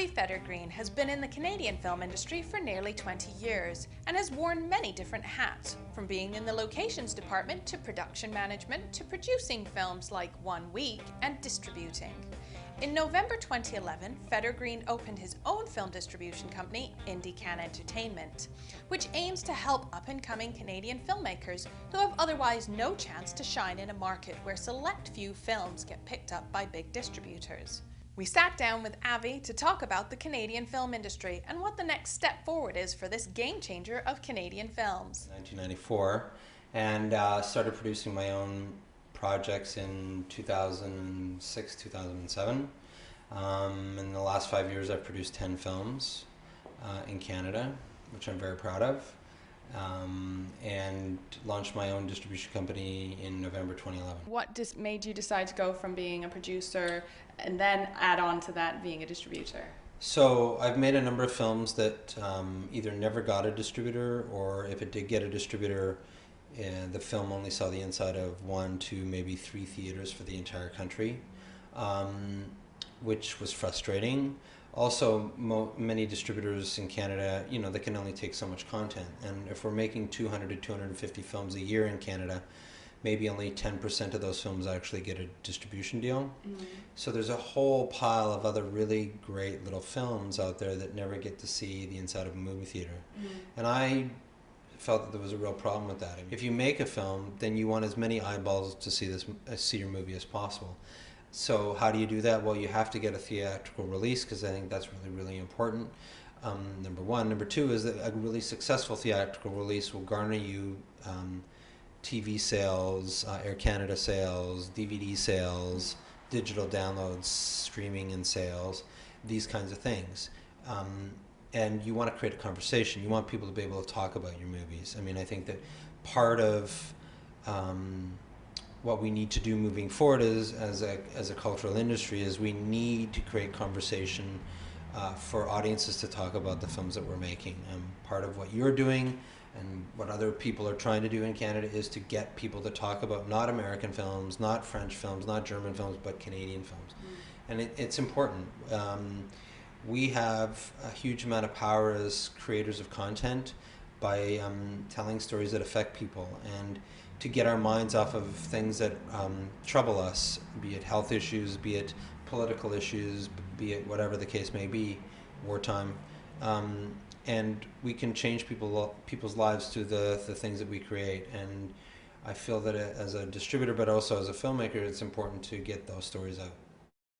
Avi Federgreen has been in the Canadian film industry for nearly 20 years and has worn many different hats, from being in the locations department to production management to producing films like 1 Week and distributing. In November 2011, Federgreen opened his own film distribution company, Indiecan Entertainment, which aims to help up-and-coming Canadian filmmakers who have otherwise no chance to shine in a market where select few films get picked up by big distributors. We sat down with Avi to talk about the Canadian film industry and what the next step forward is for this game changer of Canadian films. 1994, and started producing my own projects in 2006, 2007. In the last 5 years I've produced 10 films in Canada, which I'm very proud of, and launched my own distribution company in November 2011. What made you decide to go from being a producer and then add on to that being a distributor? So I've made a number of films that either never got a distributor, or if it did get a distributor, the film only saw the inside of 1, 2, maybe 3 theaters for the entire country, which was frustrating. Also, many distributors in Canada, they can only take so much content, and if we're making 200 to 250 films a year in Canada, maybe only 10% of those films actually get a distribution deal. Mm-hmm. So there's a whole pile of other really great little films out there that never get to see the inside of a movie theater. Mm-hmm. And I felt that there was a real problem with that. If you make a film, then you want as many eyeballs to see your movie as possible. So how do you do that? Well, you have to get a theatrical release, because I think that's really, really important. Number one. Number two is that a really successful theatrical release will garner you TV sales, Air Canada sales, DVD sales, digital downloads, streaming and sales, these kinds of things. And you want to create a conversation. You want people to be able to talk about your movies. I mean, I think that part of what we need to do moving forward as a cultural industry is we need to create conversation for audiences to talk about the films that we're making. Part of what you're doing and what other people are trying to do in Canada is to get people to talk about not American films, not French films, not German films, but Canadian films. And it's important. We have a huge amount of power as creators of content by telling stories that affect people, and to get our minds off of things that trouble us, be it health issues, be it political issues, be it whatever the case may be, wartime. And we can change people's lives through the things that we create. And I feel that as a distributor, but also as a filmmaker, it's important to get those stories out.